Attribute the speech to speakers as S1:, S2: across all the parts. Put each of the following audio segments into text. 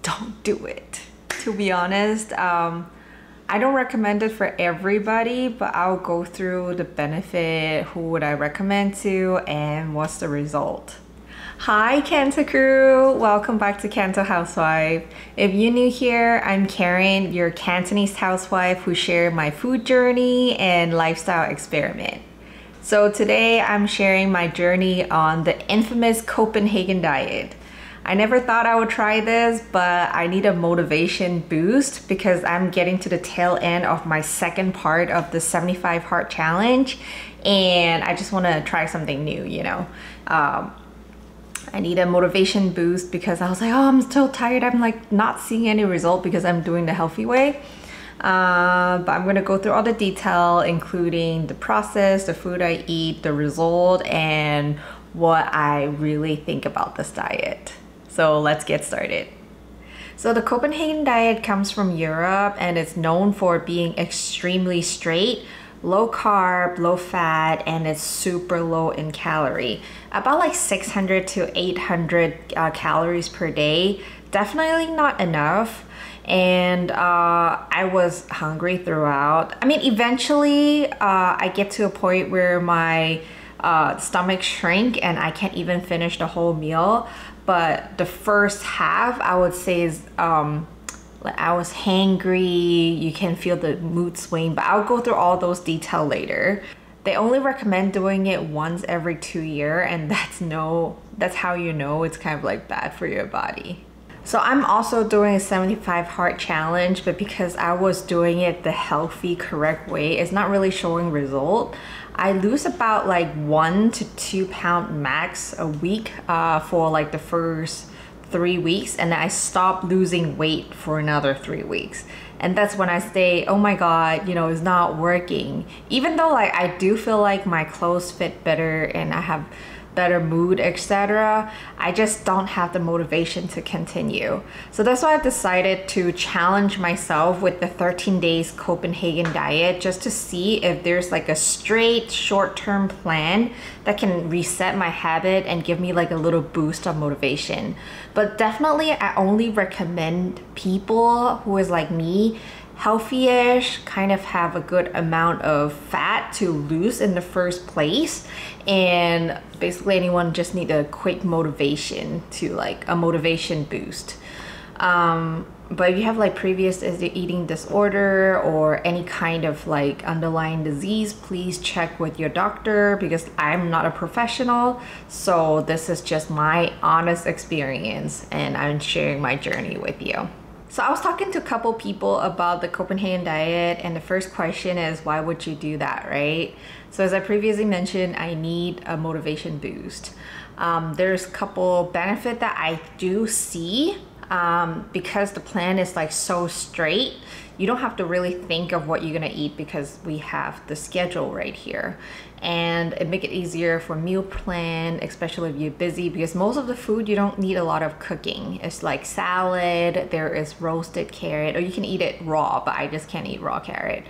S1: don't do it. To be honest, I don't recommend it for everybody, but I'll go through the benefit, who would I recommend to, and what's the result. Hi Canto crew! Welcome back to Cantohousewife. If you're new here, I'm Karen, your Cantonese housewife who share my food journey and lifestyle experiment. So today I'm sharing my journey on the infamous Copenhagen Diet. I never thought I would try this, but I need a motivation boost because I'm getting to the tail end of my second part of the 75 Hard Challenge, and I just want to try something new, you know. I need a motivation boost because I was like, oh, I'm still tired. I'm like not seeing any result because I'm doing the healthy way. But I'm gonna go through all the detail, including the process, the food I eat, the result, and what I really think about this diet. So let's get started. So the Copenhagen Diet comes from Europe and it's known for being extremely straight, low carb, low fat, and it's super low in calorie. About like 600 to 800 calories per day. Definitely not enough. And I was hungry throughout. I mean, eventually I get to a point where my stomach shrink and I can't even finish the whole meal. But the first half, I would say, is I was hangry. You can feel the mood swing, but I'll go through all those details later. They only recommend doing it once every 2 years, and that's how you know it's kind of like bad for your body. So I'm also doing a 75 Hard Challenge, but because I was doing it the healthy, correct way, it's not really showing result. I lose about like 1 to 2 pound max a week for like the first 3 weeks, and then I stop losing weight for another 3 weeks. And that's when I say, oh my god, you know, it's not working. Even though like I do feel like my clothes fit better and I have better mood, etc., I just don't have the motivation to continue. So that's why I've decided to challenge myself with the 13 days Copenhagen Diet, just to see if there's like a straight short-term plan that can reset my habit and give me like a little boost of motivation. But definitely I only recommend people who is like me, healthy-ish, kind of have a good amount of fat to lose in the first place, and basically anyone just need a quick motivation to like a motivation boost. But if you have like previous eating disorder or any kind of like underlying disease, please check with your doctor because I'm not a professional. So this is just my honest experience and I'm sharing my journey with you. So I was talking to a couple people about the Copenhagen Diet, and the first question is, why would you do that, right? So as I previously mentioned, I need a motivation boost. There's a couple benefits that I do see because the plan is like so straight. You don't have to really think of what you're gonna eat because we have the schedule right here. And it make it easier for meal plan, especially if you're busy, because most of the food you don't need a lot of cooking. It's like salad, there is roasted carrot, or you can eat it raw, but I just can't eat raw carrot.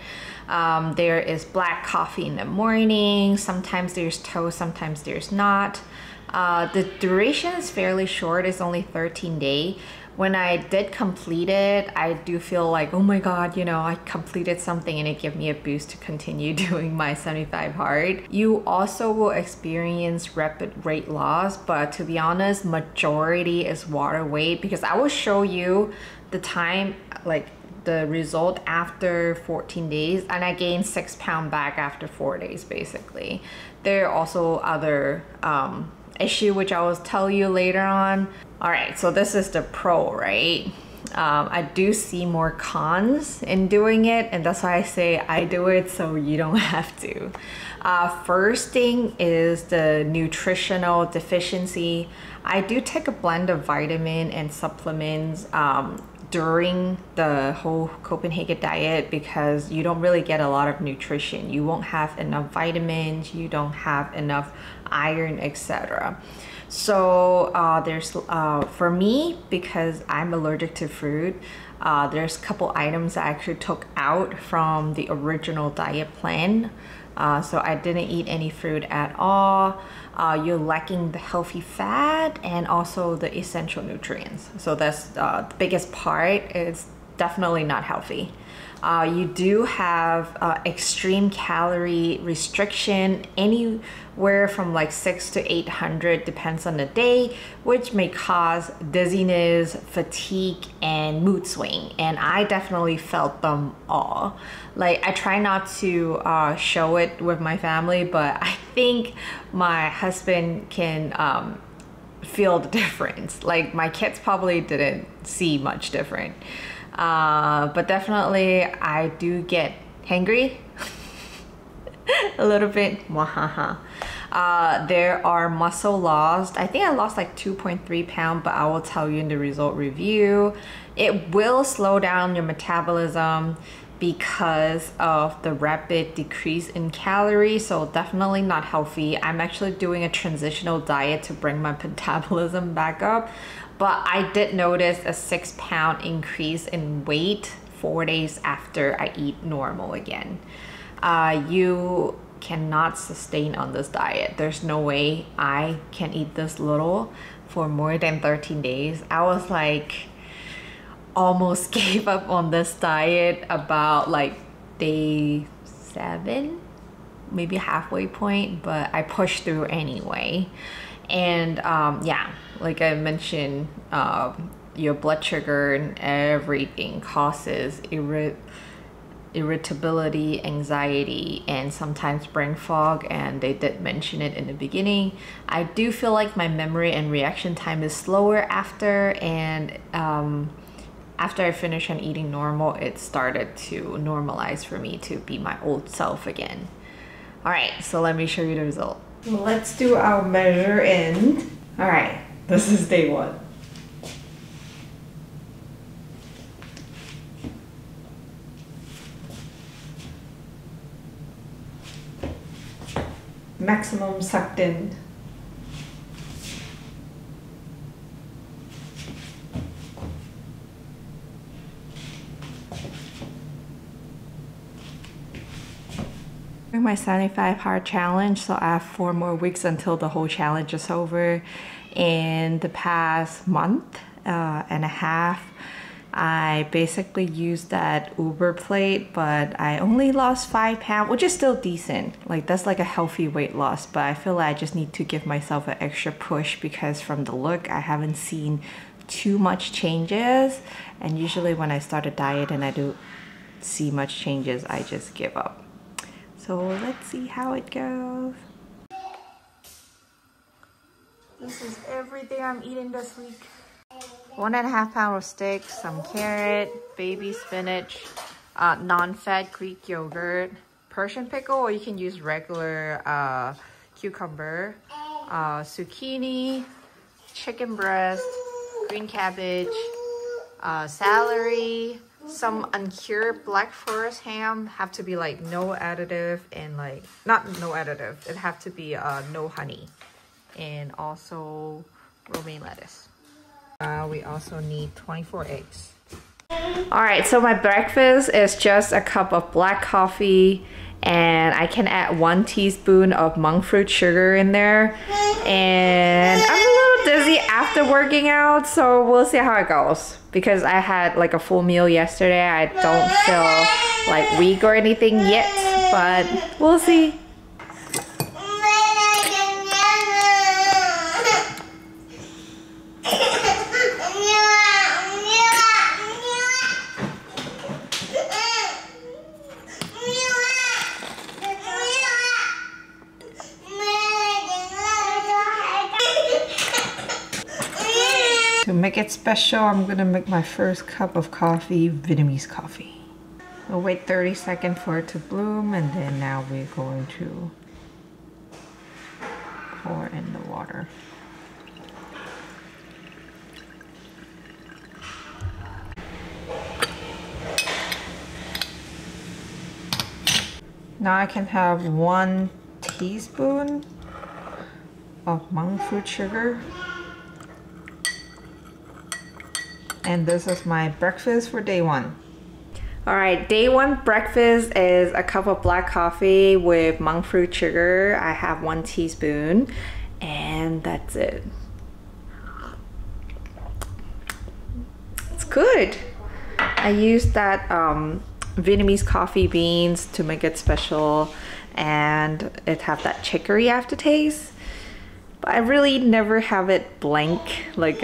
S1: There is black coffee in the morning, sometimes there's toast, sometimes there's not. The duration is fairly short, it's only 13 days. When I did complete it, I do feel like, oh my god, you know, I completed something and it gave me a boost to continue doing my 75 hard. You also will experience rapid weight loss, but to be honest, majority is water weight, because I will show you the time, like the result after 14 days, and I gained 6 pounds back after 4 days basically. There are also other issue which I will tell you later on. All right, so this is the pro, right? I do see more cons in doing it, and that's why I say I do it so you don't have to. First thing is the nutritional deficiency. I do take a blend of vitamin and supplements during the whole Copenhagen Diet because you don't really get a lot of nutrition. You won't have enough vitamins, you don't have enough iron, etc. So there's for me, because I'm allergic to fruit, there's a couple items I actually took out from the original diet plan. So I didn't eat any fruit at all. You're lacking the healthy fat and also the essential nutrients. So that's the biggest part. It's definitely not healthy. You do have extreme calorie restriction, anywhere from like 600 to 800, depends on the day, which may cause dizziness, fatigue, and mood swing. And I definitely felt them all. Like, I try not to show it with my family, but I think my husband can feel the difference. Like, my kids probably didn't see much different. But definitely I do get hangry a little bit. There are muscle loss. I think I lost like 2.3 pounds, but I will tell you in the result review. It will slow down your metabolism because of the rapid decrease in calories, so definitely not healthy. I'm actually doing a transitional diet to bring my metabolism back up, but I did notice a 6-pound increase in weight 4 days after I eat normal again. You cannot sustain on this diet. There's no way I can eat this little for more than 13 days. I was like, almost gave up on this diet about like day 7, maybe halfway point, but I pushed through anyway. And yeah, like I mentioned, your blood sugar and everything causes irritability, anxiety, and sometimes brain fog, and they did mention it in the beginning. I do feel like my memory and reaction time is slower after, and after I finished on eating normal, it started to normalize for me to be my old self again. All right, so let me show you the result. Let's do our measure in. All right, this is day 1. Maximum sucked in. My 75-hour challenge, so I have 4 more weeks until the whole challenge is over. In the past month and a half, I basically used that Uber plate, but I only lost 5 pounds, which is still decent. Like, that's like a healthy weight loss, but I feel like I just need to give myself an extra push because from the look, I haven't seen too much changes. And usually when I start a diet and I do see much changes, I just give up. So let's see how it goes. This is everything I'm eating this week. 1.5 pounds of steak, some carrot, baby spinach, non-fat Greek yogurt, Persian pickle, or you can use regular cucumber, zucchini, chicken breast, green cabbage, celery, some uncured black forest ham. Have to be like no additive, and like not no additive, it have to be no honey, and also romaine lettuce. We also need 24 eggs. All right, so my breakfast is just a cup of black coffee, and I can add 1 teaspoon of monk fruit sugar in there. And I'm a little dizzy after working out, so we'll see how it goes. Because I had like a full meal yesterday, I don't feel like weak or anything yet, but we'll see. To make it special, I'm gonna make my first cup of coffee, Vietnamese coffee. We'll wait 30 seconds for it to bloom, and then now we're going to pour in the water. Now I can have 1 teaspoon of monk fruit sugar. And this is my breakfast for day 1. All right, day one breakfast is a cup of black coffee with monk fruit sugar. I have 1 teaspoon, and that's it. It's good. I used that Vietnamese coffee beans to make it special, and it have that chicory aftertaste. But I really never have it blank, like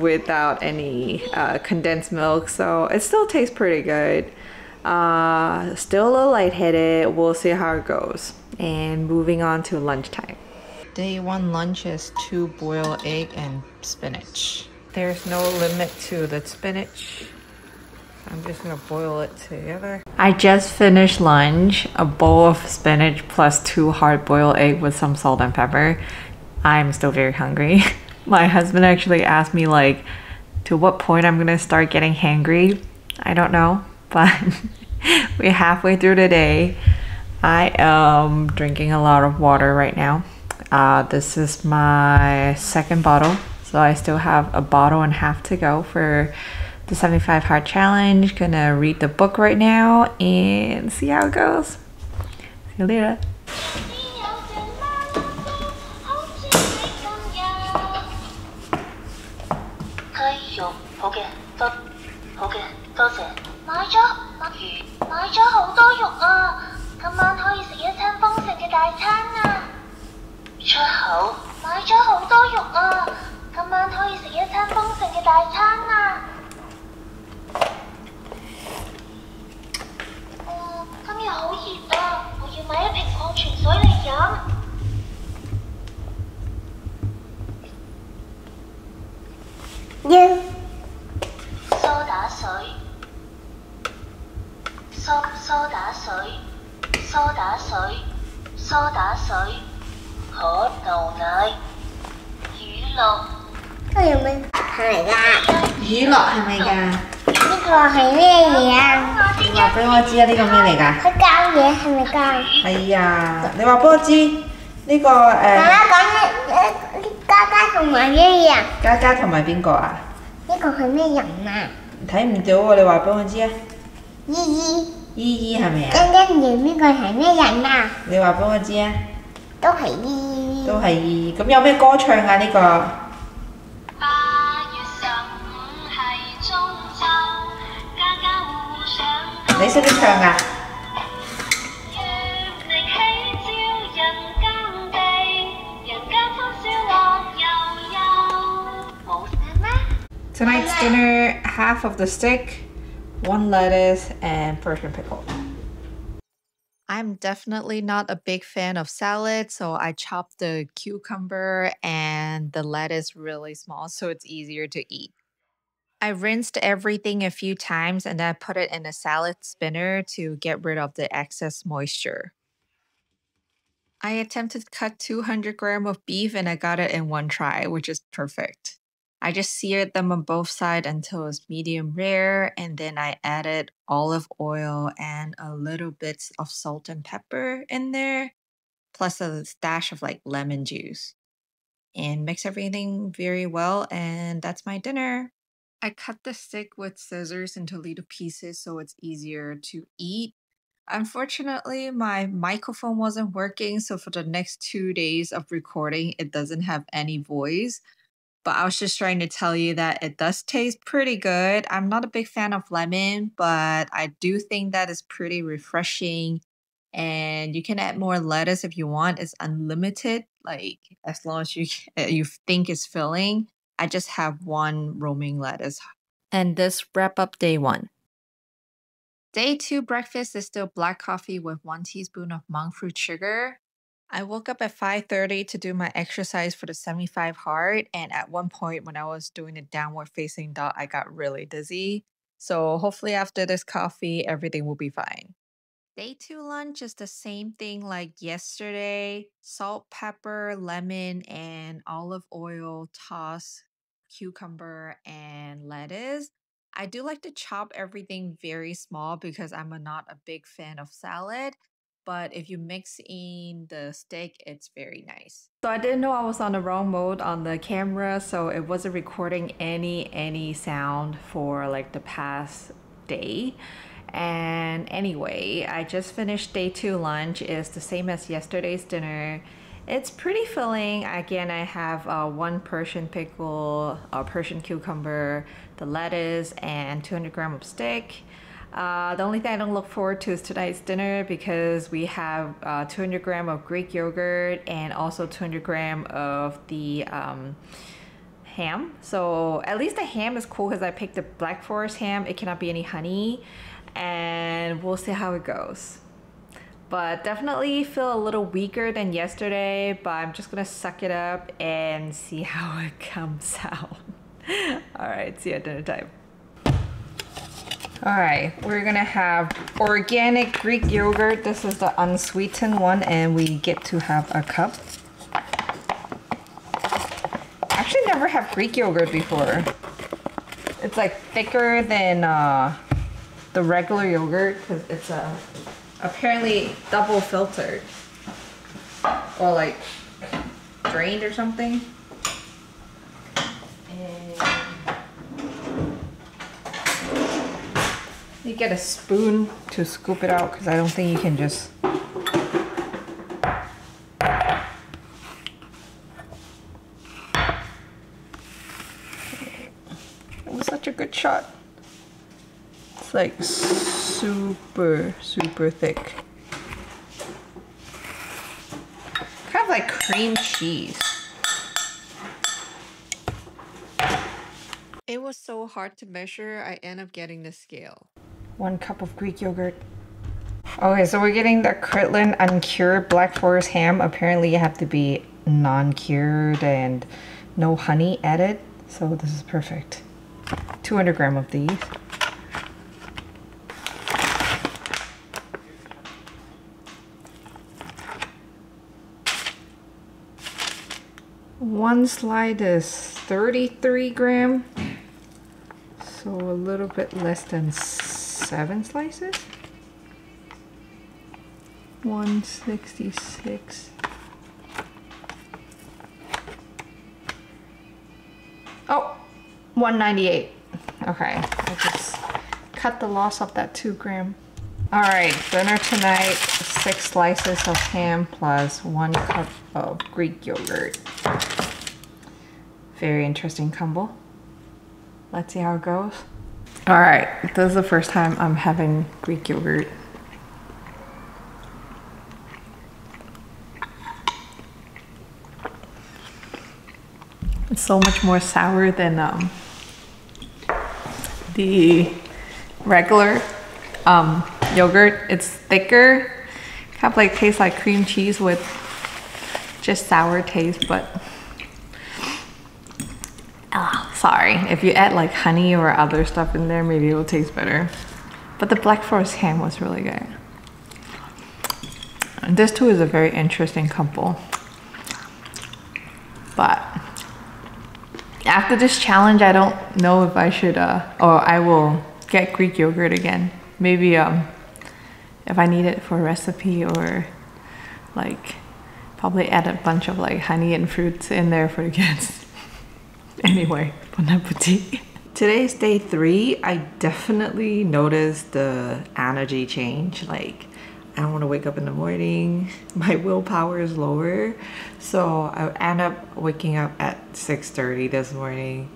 S1: without any condensed milk, so it still tastes pretty good. Still a little lightheaded. We'll see how it goes. And moving on to lunchtime. Day one lunch is 2 boiled egg and spinach. There's no limit to the spinach. I'm just gonna boil it together. I just finished lunch, a bowl of spinach plus 2 hard-boiled eggs with some salt and pepper. I'm still very hungry. My husband actually asked me like, to what point I'm gonna start getting hangry. I don't know, but we're halfway through the day. I am drinking a lot of water right now. This is my second bottle, so I still have a bottle and a half to go for the 75 hard challenge. Gonna read the book right now and see how it goes. See you later. Tonight's dinner, half of the steak, 1 lettuce, and Persian pickle. I'm definitely not a big fan of salad, so I chopped the cucumber and the lettuce really small so it's easier to eat. I rinsed everything a few times and then I put it in a salad spinner to get rid of the excess moisture. I attempted to cut 200 grams of beef and I got it in 1 try, which is perfect. I just seared them on both sides until it's medium rare, and then I added olive oil and a little bit of salt and pepper in there, plus a dash of like lemon juice. And mix everything very well, and that's my dinner. I cut the steak with scissors into little pieces so it's easier to eat. Unfortunately, my microphone wasn't working, so for the next 2 days of recording, it doesn't have any voice. But I was just trying to tell you that it does taste pretty good. I'm not a big fan of lemon, but I do think that is pretty refreshing. And you can add more lettuce if you want. It's unlimited, like as long as you think it's filling. I just have 1 romaine lettuce. And this wrap up day 1. Day 2 breakfast is still black coffee with 1 teaspoon of monk fruit sugar. I woke up at 5:30 to do my exercise for the 75 hard, and at one point when I was doing the downward facing dog, I got really dizzy. So hopefully after this coffee, everything will be fine. Day 2 lunch is the same thing like yesterday. Salt, pepper, lemon, and olive oil, toss cucumber and lettuce. I do like to chop everything very small because not a big fan of salad. But if you mix in the steak, it's very nice. So I didn't know I was on the wrong mode on the camera, so it wasn't recording any sound for like the past day. And anyway, I just finished day 2 lunch. It's the same as yesterday's dinner. It's pretty filling. Again, I have one Persian pickle, a Persian cucumber, the lettuce, and 200 grams of steak. The only thing I don't look forward to is tonight's dinner because we have 200 grams of Greek yogurt and also 200 grams of the ham. So at least the ham is cool because I picked the Black Forest ham. It cannot be any honey, and we'll see how it goes. But definitely feel a little weaker than yesterday, but I'm just gonna suck it up and see how it comes out. All right, see you at dinner time. All right, we're gonna have organic Greek yogurt. This is the unsweetened one, and we get to have a cup. Actually never have Greek yogurt before. It's like thicker than the regular yogurt because it's apparently double filtered or like drained or something. And you get a spoon to scoop it out because I don't think you can just. It was such a good shot. It's like super thick. Kind of like cream cheese. It was so hard to measure, I end up getting the scale. 1 cup of Greek yogurt. Okay, so we're getting the Kirtland uncured Black Forest ham. Apparently you have to be non-cured and no honey added. So this is perfect. 200 grams of these. One slide is 33 grams. So a little bit less than 7 slices. 166. Oh, 198. Okay, I just cut the loss of that 2 gram. All right, dinner tonight, 6 slices of ham plus 1 cup of Greek yogurt. Very interesting combo. Let's see how it goes. All right, this is the first time I'm having Greek yogurt. It's so much more sour than the regular yogurt. It's thicker, kind of like tastes like cream cheese with just sour taste, but sorry. If you add like honey or other stuff in there, maybe it will taste better. But the Black Forest ham was really good. And this too is a very interesting couple. But after this challenge, I don't know if I should, or I will get Greek yogurt again. Maybe if I need it for a recipe, or like probably add a bunch of like honey and fruits in there for the kids. Anyway, bon appetit. Today's day 3. I definitely noticed the energy change. Like, I don't want to wake up in the morning. My willpower is lower. So I end up waking up at 6:30 this morning.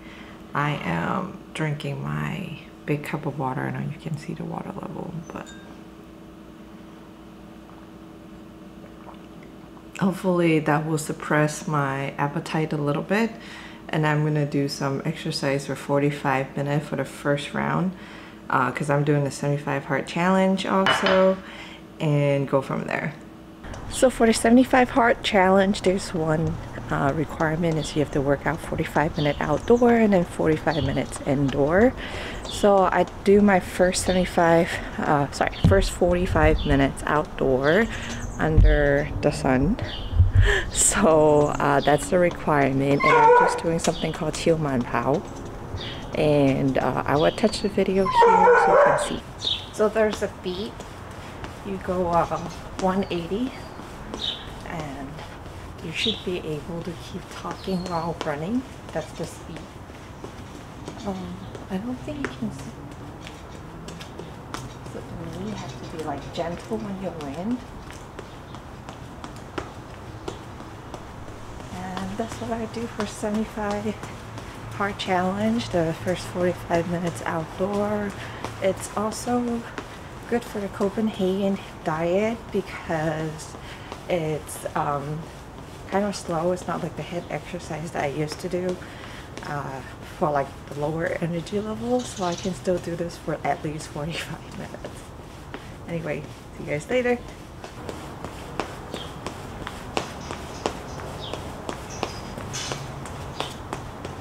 S1: I am drinking my big cup of water. I know you can see the water level, but hopefully that will suppress my appetite a little bit. And I'm gonna do some exercise for 45 minutes for the first round because I'm doing the 75 heart challenge also, and go from there. So for the 75 heart challenge, there's one requirement is you have to work out 45 minutes outdoor and then 45 minutes indoor. So I do my first 45 minutes outdoor under the sun. So that's the requirement, and I'm just doing something called Chiuman Pao, and I will attach the video here so you can see. So there's a beat. You go 180, and you should be able to keep talking while running. That's the speed. I don't think you can see. be like gentle when you land. And that's what I do for 75 hard challenge, the first 45 minutes outdoor. It's also good for the Copenhagen Diet because it's kind of slow. It's not like the HIIT exercise that I used to do for like the lower energy levels, so I can still do this for at least 45 minutes. Anyway, see you guys later.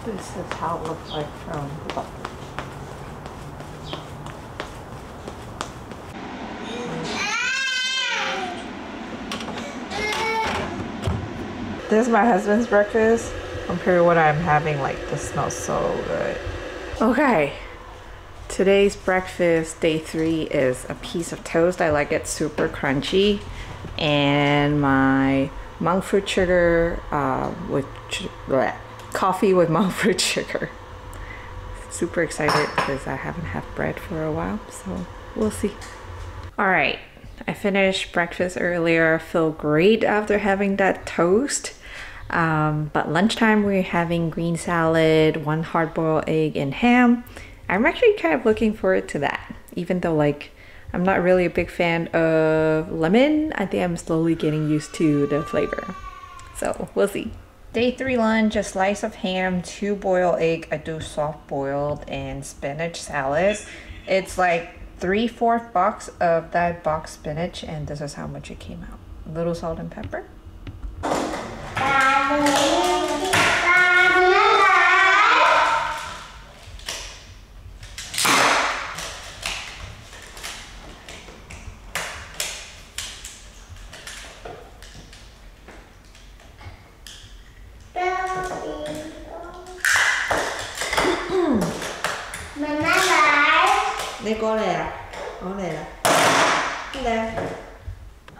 S1: This is how it looks like from above. This is my husband's breakfast. Compared to what I'm having, like this smells so good. Okay, today's breakfast, day 3, is a piece of toast. I like it super crunchy, and my monk fruit sugar with coffee with monk fruit sugar. Super excited because I haven't had bread for a while, so we'll see. All right, I finished breakfast earlier. Feel great after having that toast. But lunchtime we're having green salad, 1 hard-boiled egg, and ham. I'm actually kind of looking forward to that, even though like I'm not really a big fan of lemon. I think I'm slowly getting used to the flavor, so we'll see. Day 3 lunch, a slice of ham, 2 boiled egg, I do soft boiled, and spinach salad. It's like 3/4 box of that box spinach, and this is how much it came out. A little salt and pepper.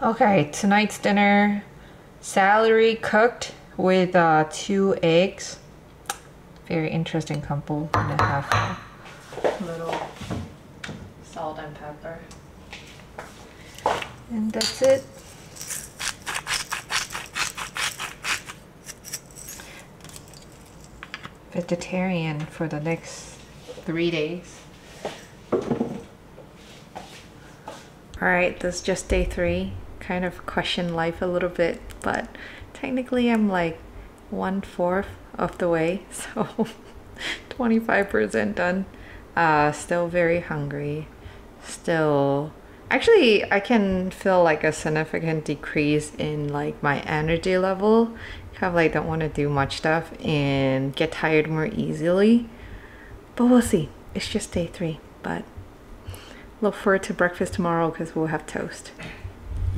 S1: Okay, tonight's dinner, celery cooked with 2 eggs. Very interesting combo. And I have a little salt and pepper. And that's it. Vegetarian for the next 3 days. Alright, this is just day 3. Kind of question life a little bit, but technically I'm like 1/4 of the way, so 25% done. Still very hungry. Still, actually I can feel like a significant decrease in like my energy level. Kind of like don't want to do much stuff and get tired more easily, but we'll see. It's just day 3, but look forward to breakfast tomorrow because we'll have toast.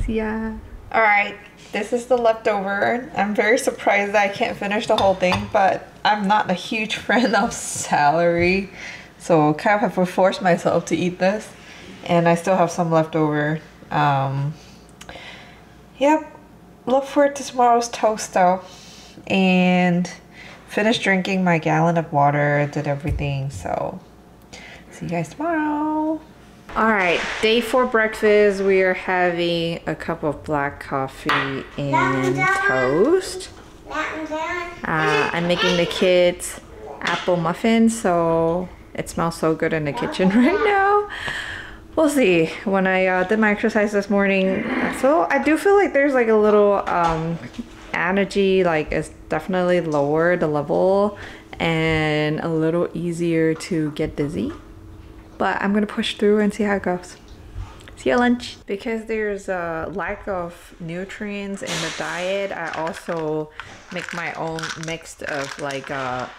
S1: See ya. All right, this is the leftover. I'm very surprised that I can't finish the whole thing, but I'm not a huge fan of celery, so kind of have to force myself to eat this. And I still have some leftover. Yep, look forward to tomorrow's toast though. And finished drinking my gallon of water, did everything, so see you guys tomorrow. Alright, day 4 breakfast, we are having a cup of black coffee and toast. I'm making the kids apple muffins, so it smells so good in the kitchen right now. We'll see. When I did my exercise this morning, so I do feel like there's like a little energy, like it's definitely lower the level and a little easier to get dizzy. But I'm gonna push through and see how it goes. See you at lunch. Because there's a lack of nutrients in the diet, I also make my own mix of like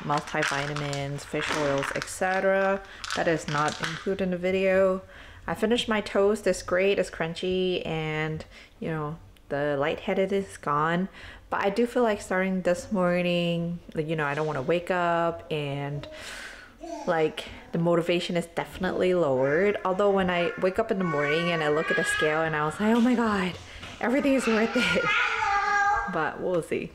S1: multivitamins, fish oils, etc. That is not included in the video. I finished my toast. It's great, it's crunchy, and you know, the lightheaded is gone. But I do feel like starting this morning, like, you know, I don't want to wake up, and like the motivation is definitely lowered. Although when I wake up in the morning and I look at the scale and I was like, oh my god, everything is worth it. But we'll see.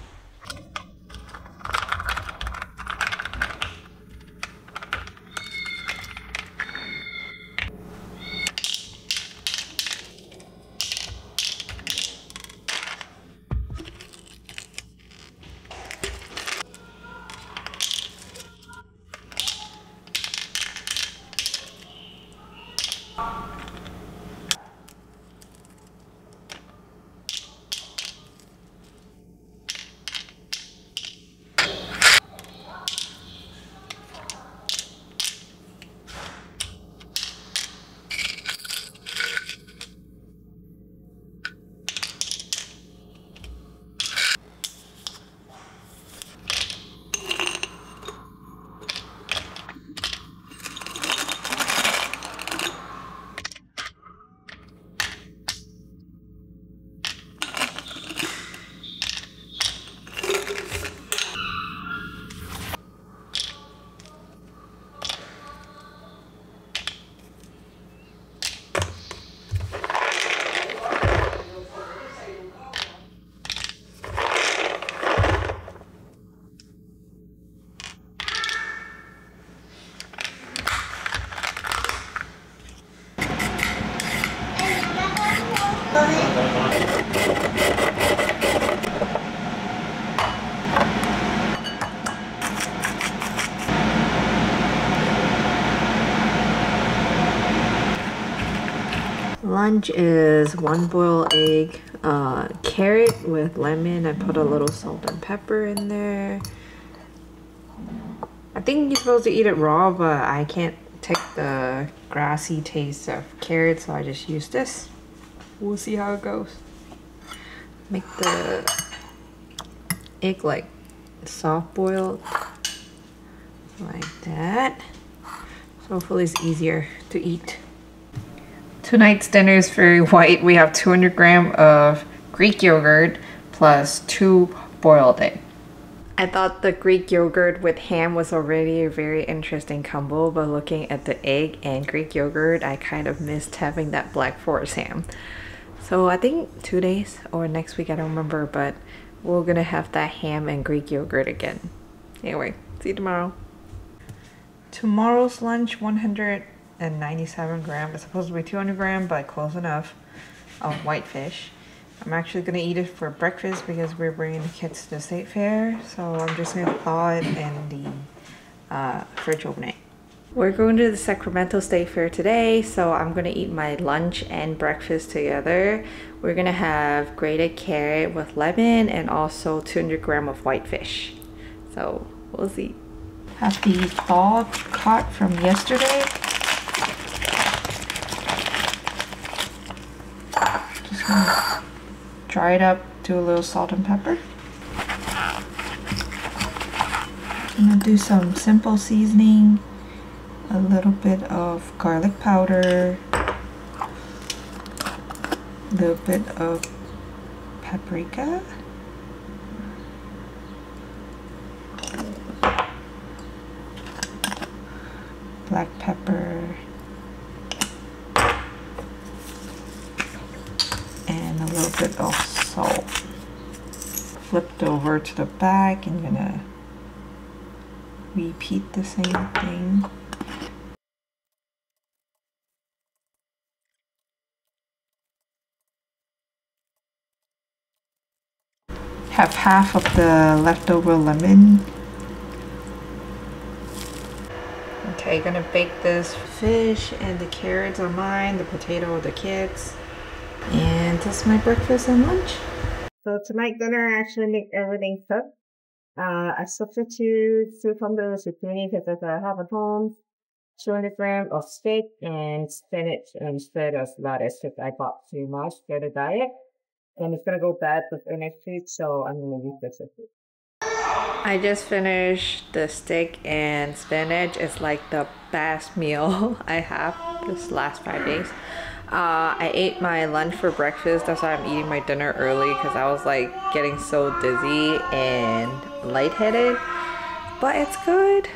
S1: Lunch is 1 boiled egg, carrot with lemon. I put a little salt and pepper in there. I think you're supposed to eat it raw, but I can't take the grassy taste of carrot, so I just use this. We'll see how it goes. Make the egg like soft boiled, like that. So hopefully it's easier to eat. Tonight's dinner is very white. We have 200 grams of Greek yogurt plus 2 boiled eggs. I thought the Greek yogurt with ham was already a very interesting combo, but looking at the egg and Greek yogurt, I kind of missed having that Black Forest ham. So I think 2 days or next week, I don't remember, but we're gonna have that ham and Greek yogurt again. Anyway, see you tomorrow. Tomorrow's lunch, 197 grams. It's supposed to be 200 grams, but close enough, of whitefish. I'm actually gonna eat it for breakfast because we're bringing the kids to the state fair. So I'm just gonna thaw it in the fridge overnight. We're going to the Sacramento State Fair today, so I'm gonna eat my lunch and breakfast together. We're gonna have grated carrot with lemon and also 200 grams of whitefish. So we'll see. Have the thawed cod from yesterday. Just gonna dry it up, do a little salt and pepper. I'm gonna do some simple seasoning, a little bit of garlic powder, a little bit of paprika, black pepper, and a little bit of salt. Flipped over to the back and gonna repeat the same thing. Have half of the leftover lemon. Okay, gonna bake this fish, and the carrots are mine, the potato are the kids. And this is my breakfast and lunch. So tonight dinner, I actually make everything cooked. I substitute cucumber zucchini because I have at home. 200 grams of steak and spinach instead of lettuce because I bought too much for the diet. And it's gonna go bad with next week, so I'm gonna use this week. I just finished the steak and spinach. It's like the best meal I have this last 5 days. I ate my lunch for breakfast. That's why I'm eating my dinner early because I was like getting so dizzy and lightheaded. But it's good.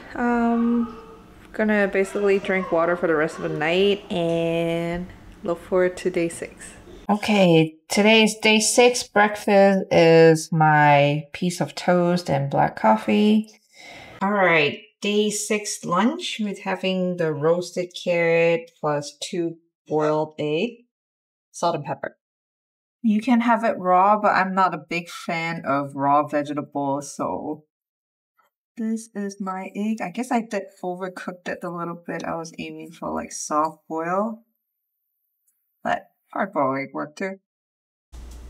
S1: Gonna basically drink water for the rest of the night and look forward to day 6. Okay, today's day 6. Breakfast is my piece of toast and black coffee. All right, day 6 lunch with having the roasted carrot plus 2 boiled egg, salt and pepper. You can have it raw, but I'm not a big fan of raw vegetables, so this is my egg. I guess I did overcooked it a little bit. I was aiming for like soft boil. Let hard-boiled egg work too.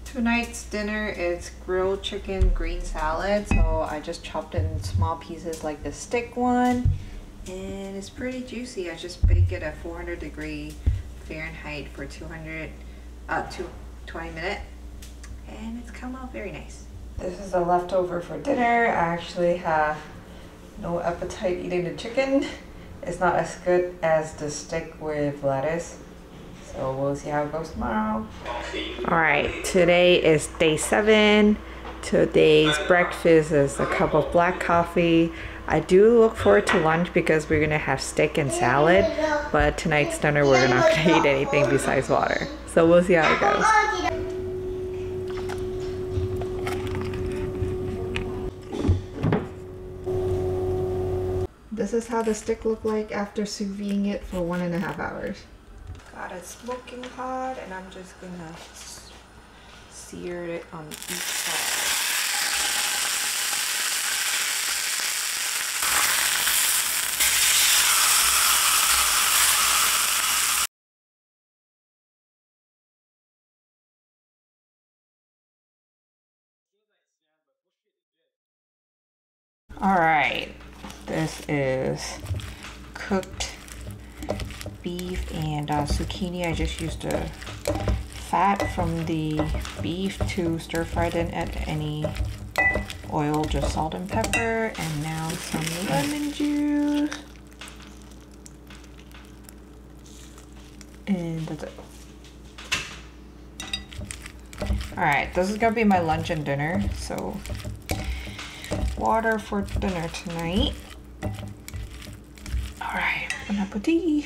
S1: Tonight's dinner is grilled chicken green salad. So I just chopped it in small pieces like the stick one. And it's pretty juicy. I just baked it at 400 Fahrenheit for 20 minutes. And it's come out very nice. This is a leftover for dinner. I actually have no appetite eating the chicken. It's not as good as the steak with lettuce. So we'll see how it goes tomorrow. Alright, today is day 7. Today's breakfast is a cup of black coffee. I do look forward to lunch because we're gonna have steak and salad, but tonight's dinner we're not gonna eat anything besides water. So we'll see how it goes. This is how the stick looked like after sous videing it for 1.5 hours. Got it smoking hot, and I'm just gonna sear it on each side. All right, this is cooked beef and zucchini. I just used the fat from the beef to stir fry. Didn't add any oil, just salt and pepper. And now some lemon juice. And that's it. All right, this is gonna be my lunch and dinner. So water for dinner tonight. All right, bon appetit.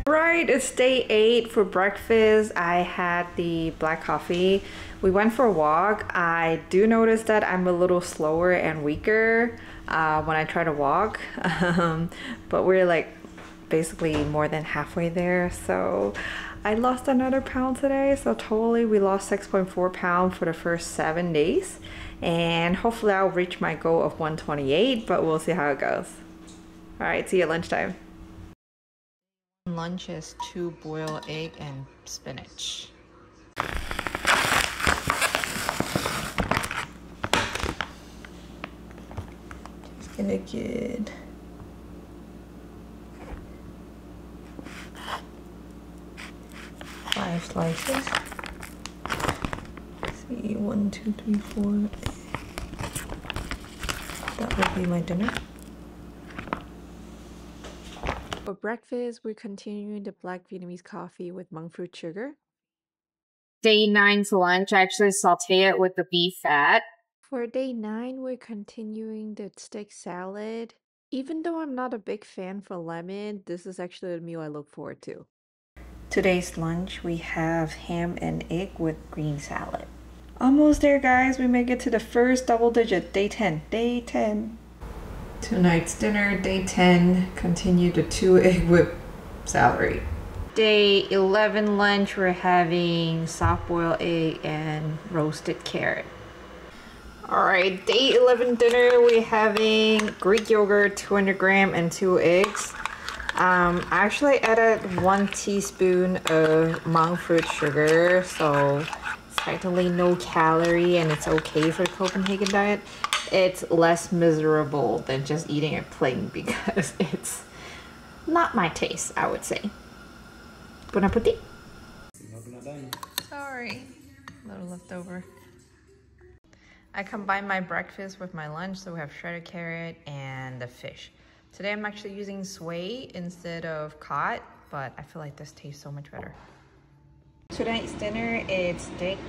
S1: Right, it's day 8 for breakfast. I had the black coffee. We went for a walk. I do notice that I'm a little slower and weaker when I try to walk, but we're like basically more than halfway there. So I lost another pound today. So totally we lost 6.4 pounds for the first 7 days. And hopefully I'll reach my goal of 128, but we'll see how it goes. All right, see you at lunchtime. Lunch is 2 boiled egg and spinach. Just gonna get 5 slices. Let's see, 1, 2, 3, 4. That will be my dinner. For breakfast, we're continuing the black Vietnamese coffee with monk fruit sugar.
S2: Day 9's lunch, I actually saute it with the beef fat.
S1: For day 9, we're continuing the steak salad. Even though I'm not a big fan for lemon, this is actually a meal I look forward to. Today's lunch, we have ham and egg with green salad. Almost there, guys. We make it to the first double digit, day 10. Day 10. Tonight's dinner, day 10, continue the 2 egg with celery. Day 11 lunch, we're having soft boiled egg and roasted carrot. All right, day 11 dinner, we're having Greek yogurt, 200 grams and 2 eggs. I actually added 1 teaspoon of monk fruit sugar, so it's technically no calorie and it's okay for the Copenhagen diet. It's less miserable than just eating it plain because it's not my taste, I would say. Bon appetit. Sorry, a little leftover. I combine my breakfast with my lunch, so we have shredded carrot and the fish. Today I'm actually using sway instead of cod, but I feel like this tastes so much better. Tonight's dinner is steak,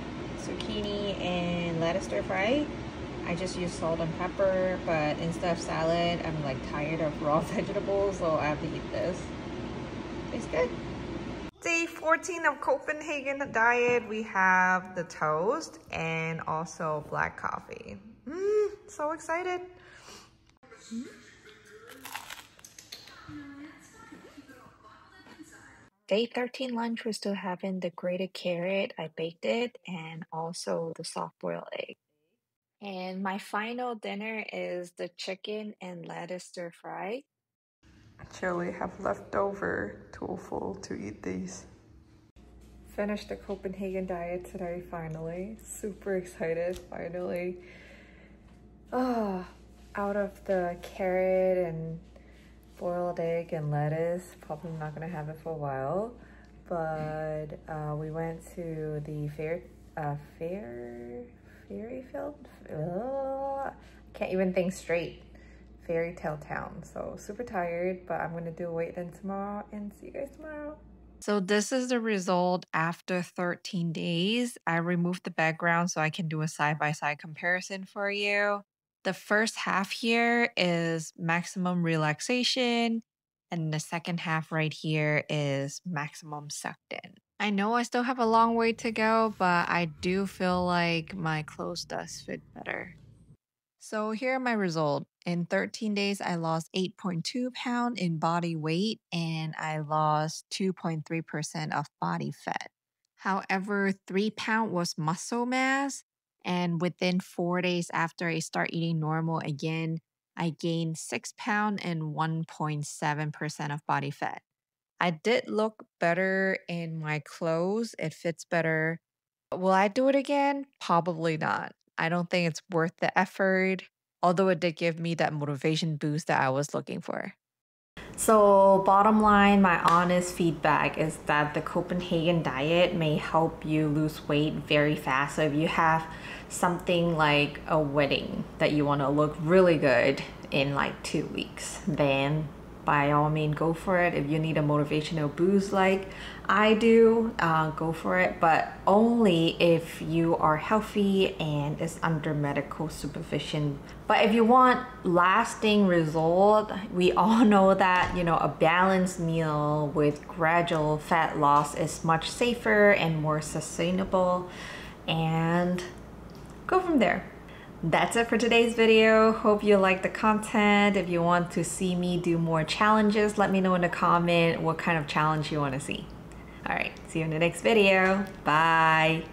S1: zucchini, and lettuce stir fry. I just use salt and pepper, but instead of salad, I'm like tired of raw vegetables, so I have to eat this. Tastes good. Day 14 of Copenhagen Diet, we have the toast and also black coffee. So excited. Day 13 lunch, we're still having the grated carrot. I baked it, and also the soft boiled egg. And my final dinner is the chicken and lettuce stir fry. Actually have leftover tofu to eat these. Finished the Copenhagen Diet today, finally. Super excited, finally. Oh, out of the carrot and boiled egg and lettuce. Probably not gonna have it for a while. But we went to the fairy field? Can't even think straight. Fairy tale town. So super tired, but I'm gonna do a weight then tomorrow and see you guys tomorrow. So this is the result after 13 days. I removed the background so I can do a side-by-side comparison for you. The first half here is maximum relaxation, and the second half right here is maximum sucked in. I know I still have a long way to go, but I do feel like my clothes does fit better. So here are my results. In 13 days, I lost 8.2 pounds in body weight and I lost 2.3% of body fat. However, 3 pounds was muscle mass, and within 4 days after I start eating normal again, I gained 6 pounds and 1.7% of body fat. I did look better in my clothes. It fits better. Will I do it again? Probably not. I don't think it's worth the effort, although it did give me that motivation boost that I was looking for. So bottom line, my honest feedback is that the Copenhagen Diet may help you lose weight very fast. So if you have something like a wedding that you want to look really good in like 2 weeks, then by all means go for it. If you need a motivational boost like I do, go for it, but only if you are healthy and is under medical supervision. But if you want lasting result, we all know that, you know, a balanced meal with gradual fat loss is much safer and more sustainable, and go from there. That's it for today's video. Hope you like the content. If you want to see me do more challenges, let me know in the comment what kind of challenge you want to see. All right, see you in the next video. Bye.